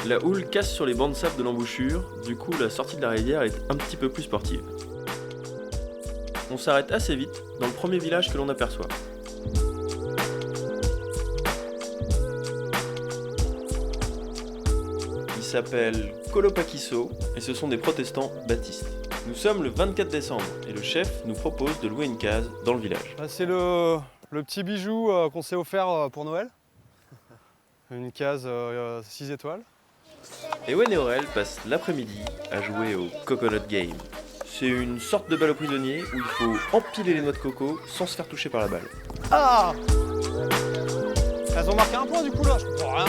La houle casse sur les bancs de sable de l'embouchure, du coup la sortie de la rivière est un petit peu plus sportive. On s'arrête assez vite dans le premier village que l'on aperçoit. Il s'appelle Colopaquisso et ce sont des protestants baptistes. Nous sommes le 24 décembre et le chef nous propose de louer une case dans le village. C'est le petit bijou qu'on s'est offert pour Noël. Une case 6 étoiles. Ewen et Aurel passent l'après-midi à jouer au Coconut Game. C'est une sorte de balle aux prisonniers où il faut empiler les noix de coco sans se faire toucher par la balle. Ah! Elles ont marqué un point du coup là, je comprends rien.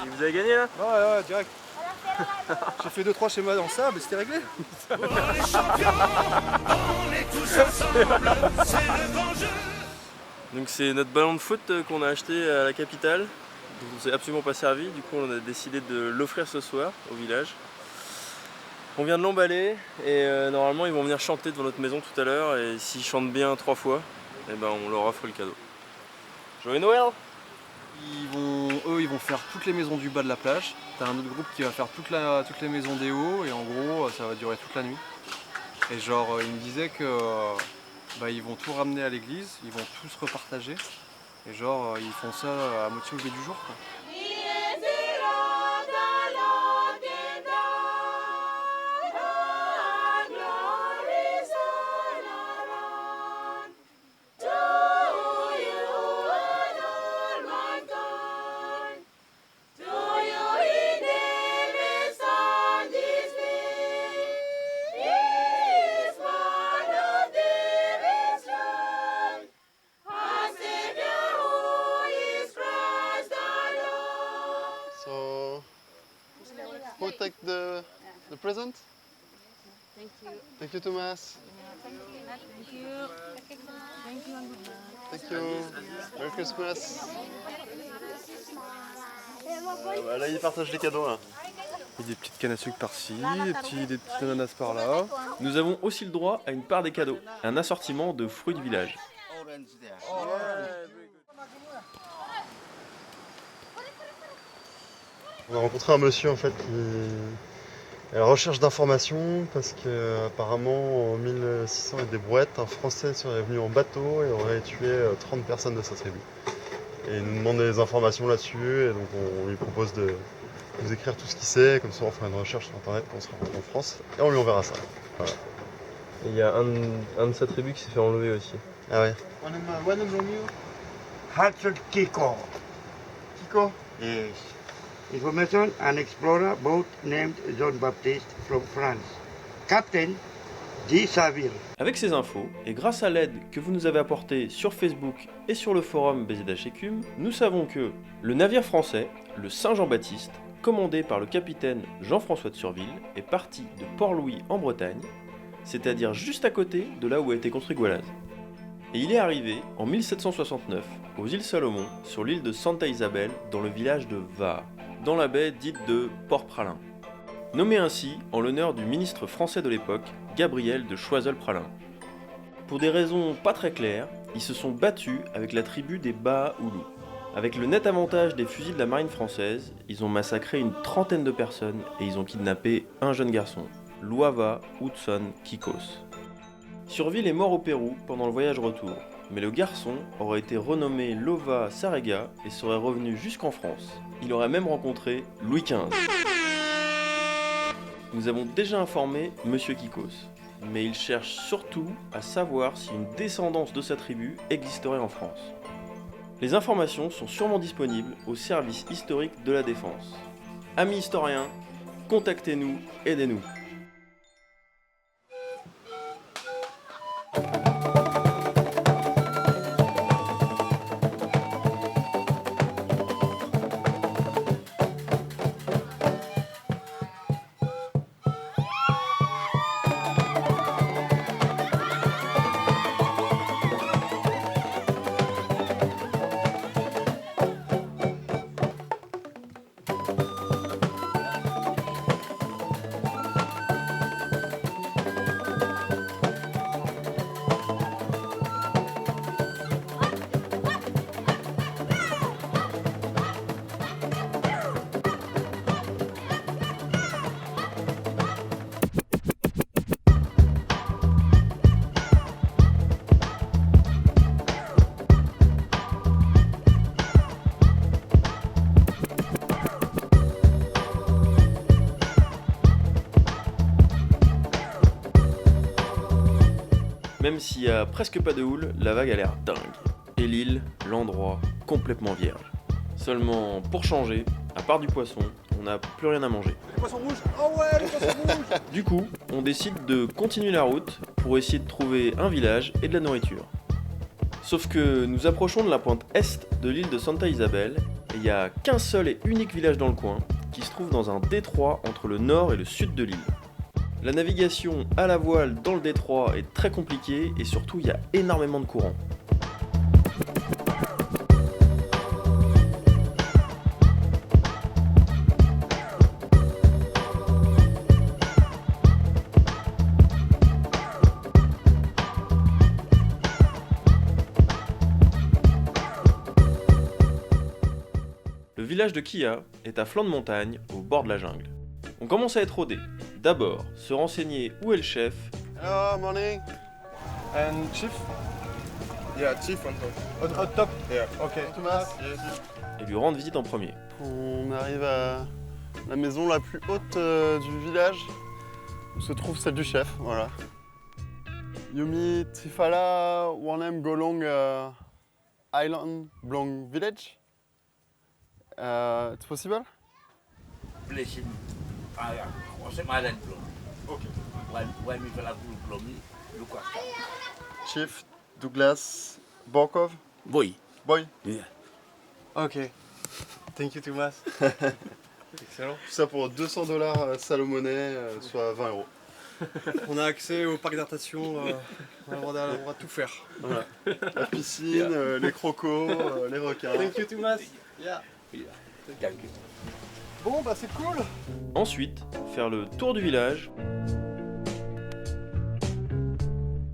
Vous avez gagné là ? Ouais, direct. J'ai fait 2-3 schémas dans le sable et c'était réglé. Donc c'est notre ballon de foot qu'on a acheté à la capitale, dont on s'est absolument pas servi, du coup on a décidé de l'offrir ce soir au village. On vient de l'emballer et normalement ils vont venir chanter devant notre maison tout à l'heure et s'ils chantent bien 3 fois, eh ben, on leur offre le cadeau. Joyeux Noël! Ils vont faire toutes les maisons du bas de la plage. T'as un autre groupe qui va faire toutes les maisons des hauts et en gros ça va durer toute la nuit. Et genre ils me disaient que ils vont tout ramener à l'église, ils vont tous repartager. Et genre ils font ça à moitié au lever du jour quoi. So, who take the present? Thank you. Thank you, Thomas. Thank you. Thank you and good night. Thank you. Merry Christmas. Là ils partagent les cadeaux là. Et des petites cannes à sucre par-ci, des petites ananas par-là. Nous avons aussi le droit à une part des cadeaux, un assortiment de fruits du village. On a rencontré un monsieur en fait qui est à la recherche d'informations parce qu'apparemment en 1600 et des brouettes, un Français serait venu en bateau et aurait tué 30 personnes de sa tribu. Et il nous demande des informations là-dessus et donc on lui propose de nous écrire tout ce qu'il sait, comme ça on fera une recherche sur internet quand on sera en France et on lui enverra ça. Voilà. Et il y a un de sa tribu qui s'est fait enlever aussi. Ah ouais. Hudson Kiko. Kiko? Yes. Information, an explorer boat named John Baptiste from France. Captain G. Saville. Avec ces infos, et grâce à l'aide que vous nous avez apportée sur Facebook et sur le forum BZH Écume, nous savons que le navire français, le Saint-Jean-Baptiste, commandé par le capitaine Jean-François de Surville, est parti de Port-Louis en Bretagne, c'est-à-dire juste à côté de là où a été construit Goualaz. Et il est arrivé en 1769 aux îles Salomon, sur l'île de Santa Isabel, dans le village de Var, dans la baie dite de Port-Praslin, nommé ainsi en l'honneur du ministre français de l'époque, Gabriel de Choiseul-Praslin. Pour des raisons pas très claires, ils se sont battus avec la tribu des Baha-Oulou. Avec le net avantage des fusils de la marine française, ils ont massacré une trentaine de personnes et ils ont kidnappé un jeune garçon, Luava Hudson Kikos. Surville est mort au Pérou pendant le voyage retour, mais le garçon aurait été renommé Lova Sarega et serait revenu jusqu'en France. Il aurait même rencontré Louis XV. Nous avons déjà informé Monsieur Kikos, mais il cherche surtout à savoir si une descendance de sa tribu existerait en France. Les informations sont sûrement disponibles au service historique de la Défense. Amis historiens, contactez-nous, aidez-nous. Même s'il y a presque pas de houle, la vague a l'air dingue. Et l'île, l'endroit, complètement vierge. Seulement, pour changer, à part du poisson, on n'a plus rien à manger. Les poissons rouges. Oh ouais, les poissons rouges. Du coup, on décide de continuer la route pour essayer de trouver un village et de la nourriture. Sauf que nous approchons de la pointe est de l'île de Santa Isabel, et il n'y a qu'un seul et unique village dans le coin, qui se trouve dans un détroit entre le nord et le sud de l'île. La navigation à la voile dans le détroit est très compliquée et surtout il y a énormément de courant. Le village de Kia est à flanc de montagne, au bord de la jungle. On commence à être rodé. D'abord, se renseigner où est le chef, Hello, morning. And chief? Yeah, chief on top. On top? Yeah. Ok. Thomas. et lui rendre visite en premier. On arrive à la maison la plus haute du village, où se trouve celle du chef, voilà. Yumi Trifala Warnem Golong Island Blong Village. It's possible? Place in Osem Island belum. Okay. When we fell belum look after. Chief Douglas Borkov. Boy. Boy. Yeah. Ok. Thank you Thomas. Excellent. Tout ça pour $200 Salomonais, soit 20 €. On a accès au parc d'attractions. On va tout faire. Voilà. La piscine, les crocos, les requins. Thank you Thomas. Yeah. Thank you. Bon bah c'est cool. Ensuite, faire le tour du village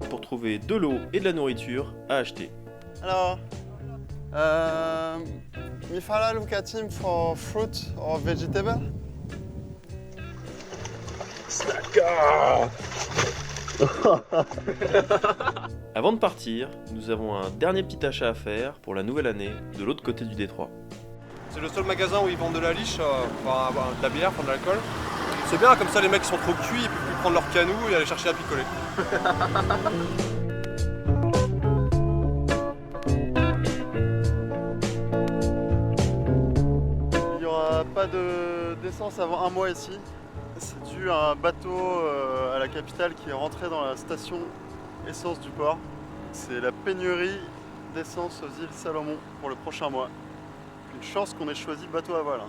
pour trouver de l'eau et de la nourriture à acheter. Alors, Mifala Lukatim for fruit or vegetable? Avant de partir, nous avons un dernier petit achat à faire pour la nouvelle année de l'autre côté du détroit. C'est le seul magasin où ils vendent de la liche, de la bière, de l'alcool. C'est bien, comme ça les mecs qui sont trop cuits, ils peuvent plus prendre leur canot et aller chercher à picoler. Il n'y aura pas d'essence avant un mois ici. C'est dû à un bateau à la capitale qui est rentré dans la station essence du port. C'est la pénurie d'essence aux îles Salomon pour le prochain mois. Une chance qu'on ait choisi bateau à voile.